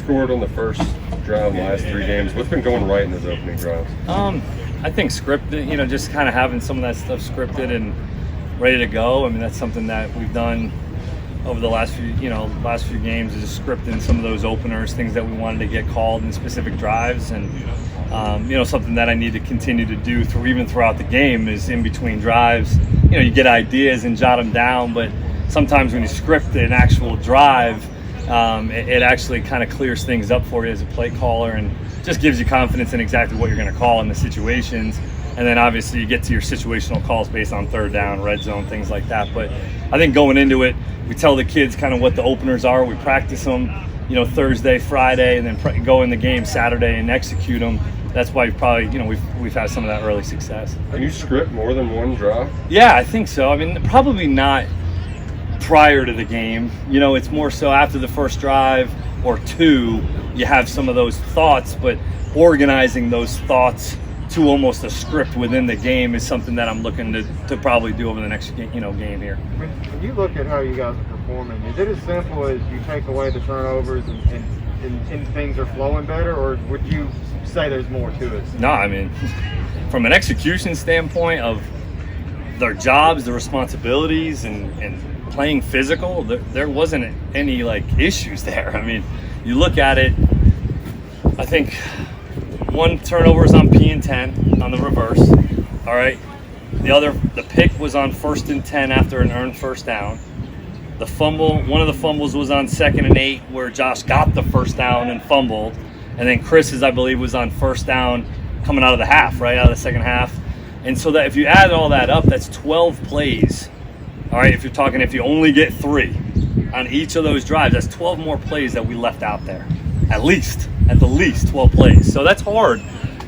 scored on the first drive last 3 games. What's been going right in those opening drives? I think scripted, just kind of having some of that stuff scripted and ready to go. I mean, that's something that we've done over the last few games, is just scripting some of those openers, things that we wanted to get called in specific drives, and something that I need to continue to do throughout the game is in between drives. You get ideas and jot them down, but sometimes when you script an actual drive, it actually kind of clears things up for you as a play caller and just gives you confidence in exactly what you're going to call in the situations. And then obviously you get to your situational calls based on third down, red zone, things like that. But I think going into it, we tell the kids kind of what the openers are. We practice them, Thursday, Friday, and then go in the game Saturday and execute them. That's why we've had some of that early success. Can you script more than one drive? Yeah, I think so. I mean, probably not prior to the game. It's more so after the first drive or two, you have some of those thoughts, but organizing those thoughts to almost a script within the game is something that I'm looking to probably do over the next game here. When you look at how you guys are performing, is it as simple as you take away the turnovers and things are flowing better, or would you say there's more to it? No, I mean, from an execution standpoint of their jobs, their responsibilities, and playing physical, there wasn't any issues there. I mean, you look at it, I think one turnover was on P and 10 on the reverse. All right. The pick was on 1st and 10 after an earned first down. One of the fumbles was on 2nd and 8 where Josh got the first down and fumbled. And then Chris's, I believe, was on 1st down coming out of the half, right out of the second half. And so that if you add all that up, that's 12 plays. All right. If you only get 3 on each of those drives, that's 12 more plays that we left out there. At the least 12 plays. So that's hard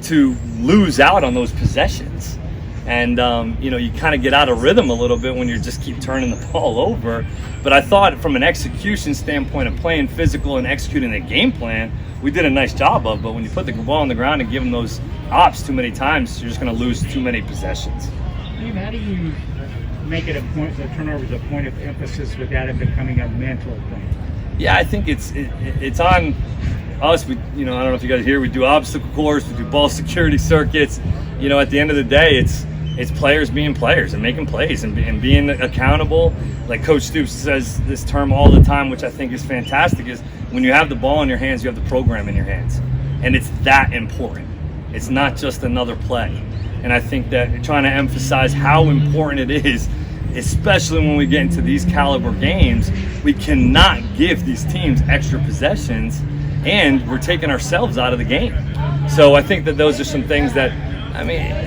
to lose out on those possessions. And, you kind of get out of rhythm a little bit when you just keep turning the ball over. But I thought from an execution standpoint of playing physical and executing the game plan, we did a nice job of. But when you put the ball on the ground and give them those ops too many times, you're just going to lose too many possessions. Steve, how do you make it a point, the turnover is a point of emphasis without it becoming a mental thing? Yeah, I think it's on us. I don't know if you guys hear, we do obstacle course, we do ball security circuits. At the end of the day, it's players being players and making plays and being accountable. Like Coach Stoops says this term all the time, which I think is fantastic, is when you have the ball in your hands, you have the program in your hands. And it's that important. It's not just another play. And I think that trying to emphasize how important it is, especially when we get into these caliber games, we cannot give these teams extra possessions, and we're taking ourselves out of the game. So I think that those are some things that,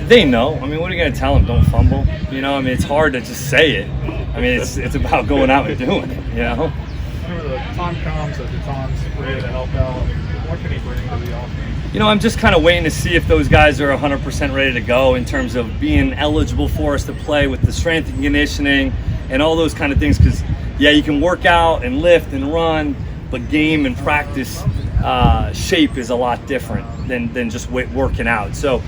they know. What are you going to tell them? Don't fumble. It's hard to just say it. It's about going out and doing it, Remember the time comes that the time's ready to help out. What can he bring to the offense? I'm just kind of waiting to see if those guys are 100% ready to go in terms of being eligible for us to play with the strength and conditioning and all those kind of things. Because, you can work out and lift and run, but game and practice shape is a lot different than just working out. So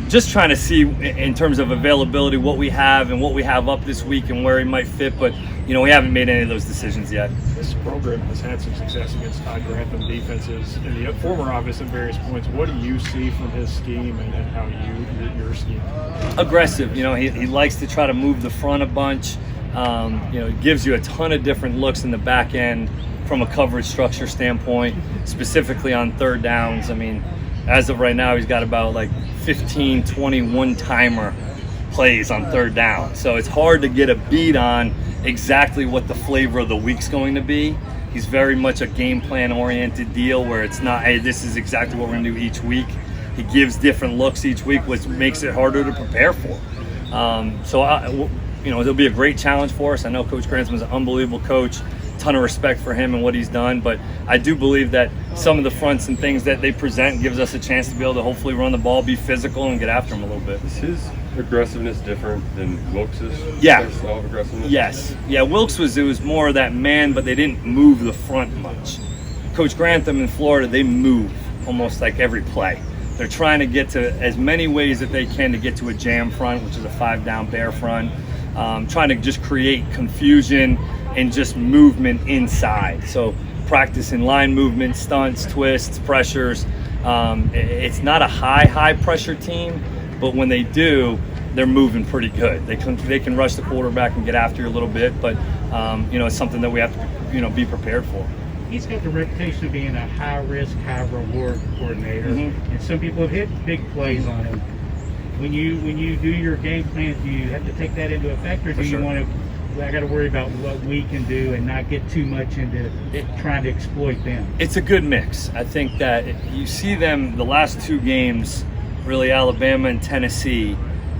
just trying to see in terms of availability what we have and what we have up this week and where he might fit. But, we haven't made any of those decisions yet. This program has had some success against Grantham defenses in the former office at various points. What do you see from his scheme and how your scheme? Aggressive. He likes to try to move the front a bunch. He gives you a ton of different looks in the back end from a coverage structure standpoint, specifically on third downs. As of right now, he's got about 15, 20 one-timer plays on third down. So it's hard to get a beat on exactly what the flavor of the week's going to be. He's very much a game plan oriented deal where it's not, hey, this is exactly what we're going to do each week. He gives different looks each week, which makes it harder to prepare for. It'll be a great challenge for us. I know Coach Grantham's an unbelievable coach. Ton of respect for him and what he's done, but I do believe that some of the fronts and things that they present gives us a chance to be able to hopefully run the ball, be physical, and get after him a little bit. Is his aggressiveness different than Wilkes's? Yeah. Style of aggressiveness? Yes. Yeah, Wilkes was more of that man, but they didn't move the front much. Coach Grantham in Florida, they move almost like every play. They're trying to get to as many ways that they can to get to a jam front, which is a 5-down bear front, trying to just create confusion and just movement inside. So practicing line movement, stunts, twists, pressures. It's not a high pressure team, but when they do, they're moving pretty good. They can rush the quarterback and get after you a little bit, but it's something that we have to be prepared for. He's got the reputation of being a high-risk, high-reward coordinator, and some people have hit big plays on him. When you do your game plans, do you have to take that into effect, or do you want to? I got to worry about what we can do and not get too much into trying to exploit them. It's a good mix. I think that you see them the last two games, really Alabama and Tennessee.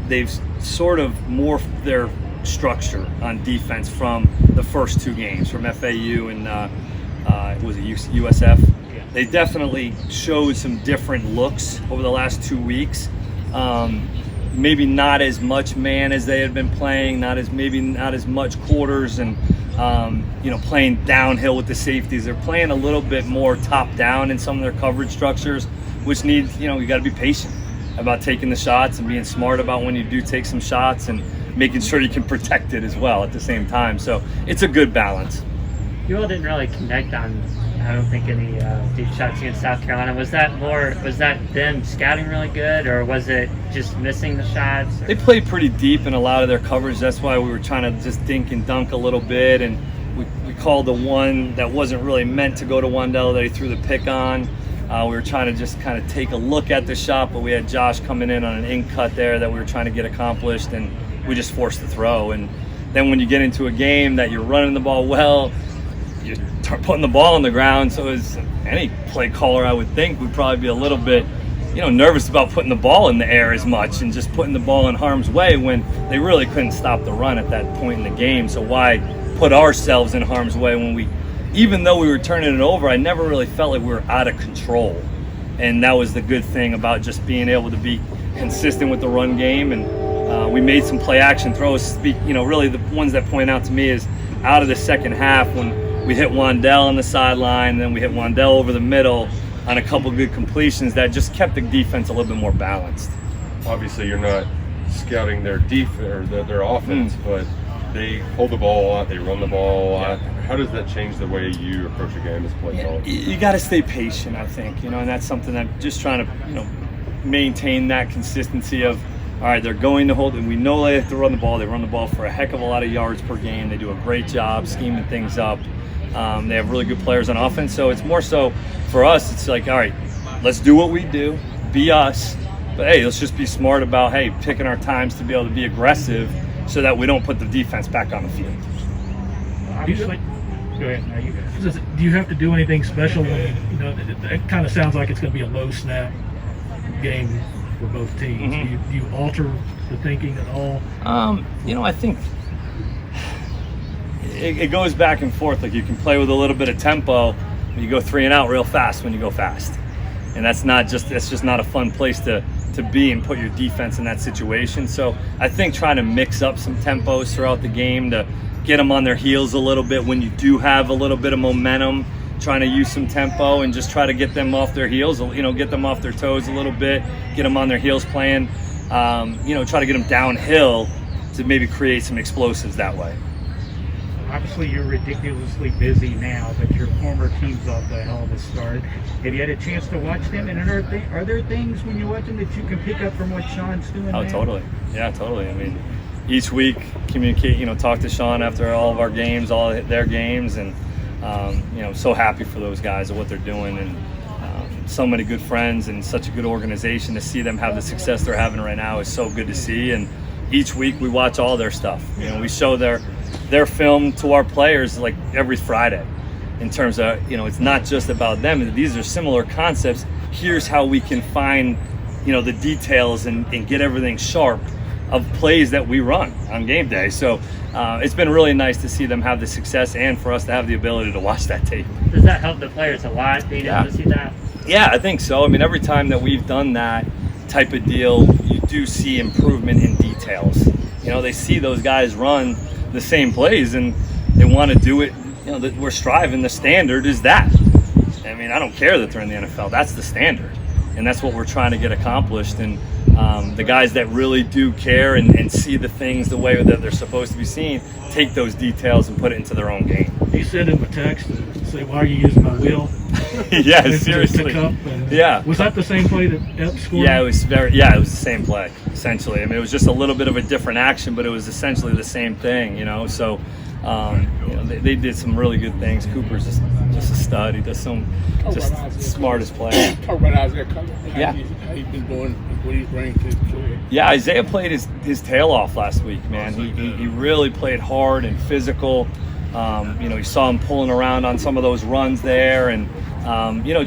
They've sort of morphed their structure on defense from the first two games, from FAU and was it USF? Yeah. They definitely showed some different looks over the last 2 weeks. Maybe not as much man as they had been playing, not as much quarters, and playing downhill with the safeties. They're playing a little bit more top down in some of their coverage structures, which needs, you got to be patient about taking the shots and being smart about when you do take some shots and making sure you can protect it as well at the same time. So it's a good balance. You all didn't really connect on, I don't think, any deep shots against South Carolina. Was that them scouting really good, or was it just missing the shots? Or? They played pretty deep in a lot of their coverage. That's why we were trying to just dink and dunk a little bit, and we called the one that wasn't really meant to go to Wandell that he threw the pick on. We were trying to just kind of take a look at the shot, but we had Josh coming in on an in cut there that we were trying to get accomplished, and we just forced the throw. And then when you get into a game that you're running the ball well, you start putting the ball on the ground. So as any play caller, I would think, would probably be a little bit, nervous about putting the ball in the air as much and just putting the ball in harm's way when they really couldn't stop the run at that point in the game. So why put ourselves in harm's way when even though we were turning it over, I never really felt like we were out of control. And that was the good thing about just being able to be consistent with the run game. And we made some play action throws. Really the ones that point out to me is out of the second half when we hit Wandell on the sideline, and then we hit Wandell over the middle on a couple good completions that just kept the defense a little bit more balanced. Obviously, you're not scouting their defense or their offense, but they hold the ball a lot, they run the ball a lot. How does that change the way you approach a game as play caller? You got to stay patient, I think, and that's something that just trying to, maintain that consistency of, all right, they're going to hold, and we know they have to run the ball. They run the ball for a heck of a lot of yards per game. They do a great job scheming things up. They have really good players on offense, so it's more so for us, it's like, all right, let's do what we do, be us, but hey, let's just be smart about, picking our times to be able to be aggressive so that we don't put the defense back on the field. Obviously, go ahead. Now you guys. Do you have to do anything special when, it kind of sounds like it's going to be a low snap game for both teams. Do you alter the thinking at all? I think it goes back and forth. Like, you can play with a little bit of tempo. You go 3 and out real fast when you go fast, and that's just not a fun place to be and put your defense in that situation. So I think trying to mix up some tempos throughout the game to get them on their heels a little bit when you do have a little bit of momentum, trying to use some tempo and just try to get them off their heels, get them off their toes a little bit, get them on their heels playing, try to get them downhill to maybe create some explosives that way. Obviously, you're ridiculously busy now, but your former team's off the hell of a start. Have you had a chance to watch them? And are there things when you watch them that you can pick up from what Sean's doing now? Oh, totally. Yeah, totally. I mean, each week communicate, talk to Sean after all of our games, all their games, and so happy for those guys and what they're doing, and so many good friends and such a good organization. To see them have the success they're having right now is so good to see. And each week we watch all their stuff. We show their film to our players like every Friday, in terms of, it's not just about them. These are similar concepts. Here's how we can find, the details and get everything sharp of plays that we run on game day. So it's been really nice to see them have the success and for us to have the ability to watch that tape. Does that help the players a lot, being able to see that? Yeah, I think so. I mean, every time that we've done that type of deal, you do see improvement in details. They see those guys run the same plays and they want to do it. That we're striving. The standard is that. I mean, I don't care that they're in the NFL. That's the standard, and that's what we're trying to get accomplished. And the guys that really do care and see the things the way that they're supposed to be seen, take those details and put it into their own game. You sent him a text to say, "Why are you using my wheel?" Yeah, to seriously. cup and, Yeah. Was that the same play that Epps scored? Yeah, it was it was the same play, essentially. I mean, it was just a little bit of a different action, but it was essentially the same thing, you know. So, they did some really good things. Cooper's just a stud. He does some just smartest play. Talk about Isaiah Cutler. Yeah. How he's been doing, what he's bringing to the field. Yeah, Isaiah played his tail off last week, man. He really played hard and physical. You saw him pulling around on some of those runs there, and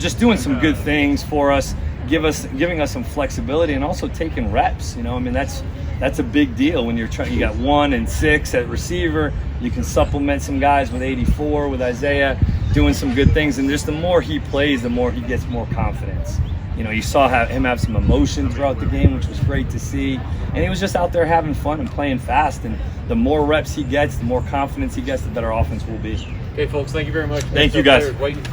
just doing some good things for us, giving us some flexibility, and also taking reps. I mean, that's a big deal when you're trying. You got 1 and 6 at receiver. You can supplement some guys with 84 with Isaiah, doing some good things. And just the more he plays, the more he gets more confidence. You saw him have some emotion throughout the game, which was great to see. And he was just out there having fun and playing fast. And the more reps he gets, the more confidence he gets, the better offense will be. Okay, folks, thank you very much. Thank you, guys. Appreciate it.